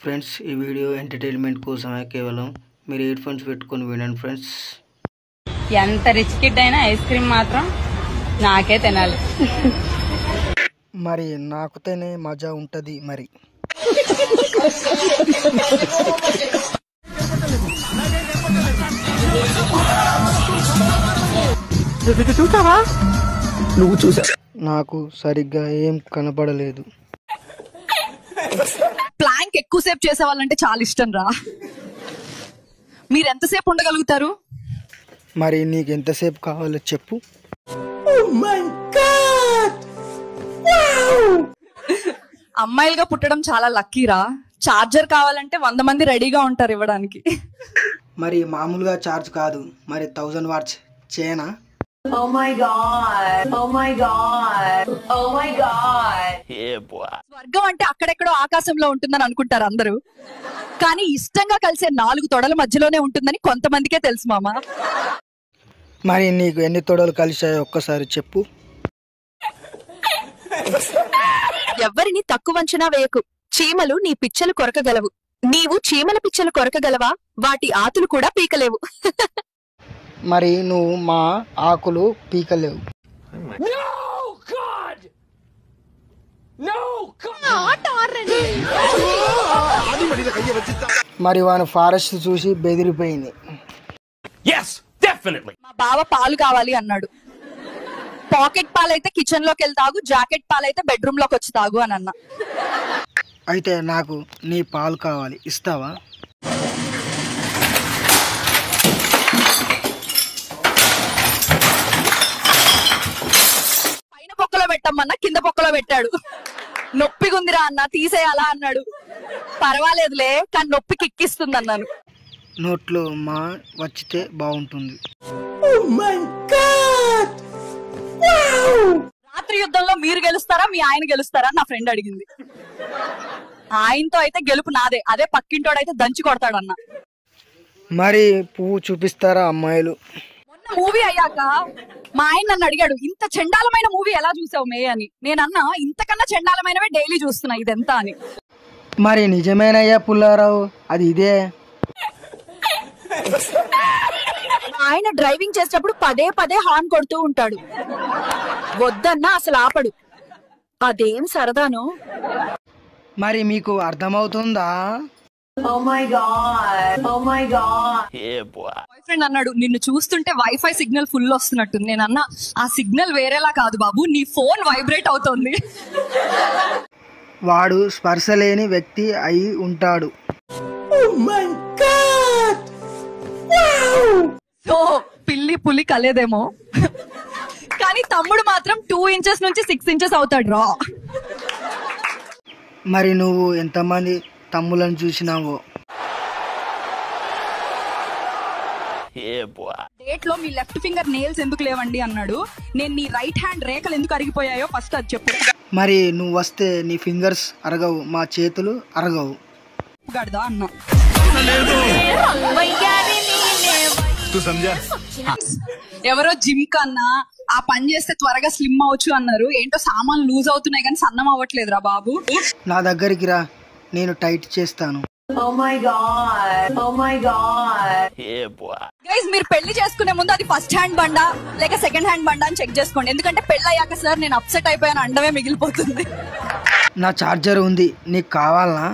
Friends ఈ video entertainment కోసమే కేవలం మీరు ఇయర్ ఫోన్స్ పెట్టుకొని వినండి ఫ్రెండ్స్. ఎంత రిచ్ కిడ్ అయినా ఐస్ క్రీమ్ మాత్రం నాకే తినాలి. మరి నాకు తినే మజా ఉంటది. మరి చూసావా? నువ్వు చూసా? నాకు సరిగ్గా ఏం కనపడలేదు. ప్లాంక్ ఎక్కువసేపు చేసే వాళ్ళంటే చాలా ఇష్టం రా. మీరు ఎంతసేపు ఉండగలుగుతారు? మరి నీకు ఎంతసేపు కావాలో చెప్పు. అమ్మాయిలుగా పుట్టడం చాలా లక్కీరా. చార్జర్ కావాలంటే 100 మంది రెడీగా ఉంటారు ఇవ్వడానికి. మరి మామూలుగా చార్జ్ కాదు, మరి 1000 వాట్స్ చేయనా? Oh my god. Oh my god. Oh my god. స్వర్గం అంటే అక్కడెక్కడో ఆకాశంలో ఉంటుందని అనుకుంటారు అందరూ, కానీ ఇష్టంగా కలిసే 4 తొడల మధ్యలోనే ఉంటుందని కొంతమందికే తెలుసు మామ. మరి నీకు ఎన్ని తొడలు కలిసాయో ఒక్కసారి చెప్పు. ఎవ్వరిని తక్కువ అంచనా వేయకు. చీమలు నీ పిచ్చలు కొరకగలవు, నీవు చీమల పిచ్చలు కొరకగలవా? వాటి ఆతులు కూడా పీకలేవు. మరి నువ్వు మా ఆకులు పీకలేవు. మరి వాని ఫారెస్ట్ చూసి బెదిరిపోయింది. మా బావ పాలు కావాలి అన్నాడు. పాకెట్ పాలైతే కిచెన్ లోకి వెళ్ళి తాగు, జాకెట్ పాలైతే బెడ్రూమ్ లోకి వచ్చి తాగు అని అన్నా. అయితే నాకు నీ పాలు కావాలి, ఇస్తావా? పైన పొక్కలో పెట్టమ్మన్నా కింద పొక్కలో పెట్టాడు. నొప్పిగుందిరా అన్న, తీసేయాలా అన్నాడు. పర్వాలేదులే కానీ నొప్పి కిక్కిస్తుంది అన్నాను. నోట్లో మా వచ్చితే బాగుంటుంది. రాత్రి యుద్ధంలో మీరు గెలుస్తారా మీ ఆయన గెలుస్తారా నా ఫ్రెండ్ అడిగింది. ఆయనతో అయితే గెలుపు నాదే, అదే పక్కింటోడైతే దంచి కొడతాడన్న. మరి పువ్వు చూపిస్తారా అమ్మాయిలు? మొన్న మూవీ అయ్యాక మా ఆయన నన్ను అడిగాడు, ఇంత చండాలమైన మూవీ ఎలా చూసావు మే అని. నేనన్నా ఇంతకన్నా చండాలమైనవే డైలీ చూస్తున్నా, ఇదెంత అని. మరి నిజమేనయ్యా పుల్లారావు, అది ఇదే. ఆయన డ్రైవింగ్ చేసేటప్పుడు పదే పదే హార్న్ కొడుతూ ఉంటాడు, వద్దన్నా అసలు ఆపడు. అదేం సరదాను. మరి మీకు అర్థమవుతుందా? బాయ్ ఫ్రెండ్ అన్నాడు, నిన్ను చూస్తుంటే వైఫై సిగ్నల్ ఫుల్ వస్తున్నట్టుంది. నేను అన్నా ఆ సిగ్నల్ వేరేలా కాదు బాబు, నీ ఫోన్ వైబ్రేట్ అవుతోంది. వాడు స్పర్శ లేని వ్యక్తి అయి ఉంటాడు. సో పిల్లి పులి కలేదేమో, కానీ తమ్ముడు మాత్రం 2 ఇంచెస్ నుంచి 6 ఇంచెస్ అవుతాడు రా. మరి నువ్వు ఎంతమంది తమ్ములను చూసినావో? డేట్ లో మీ లెఫ్ట్ ఫింగర్ నెయిల్స్ ఎందుకు లేవండి అన్నాడు. నేను నీ రైట్ హ్యాండ్ రేఖలు ఎందుకు అరిగిపోయాయో ఫస్ట్ అది చెప్పు. మరి నువ్వు వస్తే నీ ఫింగర్స్ అరగవు, మా చేతులు అరగవు గడదా అన్నా. ఎవరో జిమ్ కన్నా ఆ పని చేస్తే త్వరగా స్లిమ్ అవచ్చు అన్నారు. ఏంటో సామాన్లు లూజ్ అవుతున్నాయి కానీ సన్నం అవ్వట్లేదురా బాబు. నా దగ్గరికి రా, నేను టైట్ చేస్తాను. గైస్ మీరు పెళ్లి చేసుకునే ముందు అది ఫస్ట్ హ్యాండ్ బండా లేక సెకండ్ హ్యాండ్ బండా అని చెక్ చేసుకోండి. ఎందుకంటే పెళ్లి అయ్యాక సార్ నేను అప్సెట్ అయిపోయాను అండమే మిగిలిపోతుంది. నా చార్జర్ ఉంది, నీకు కావాలనా?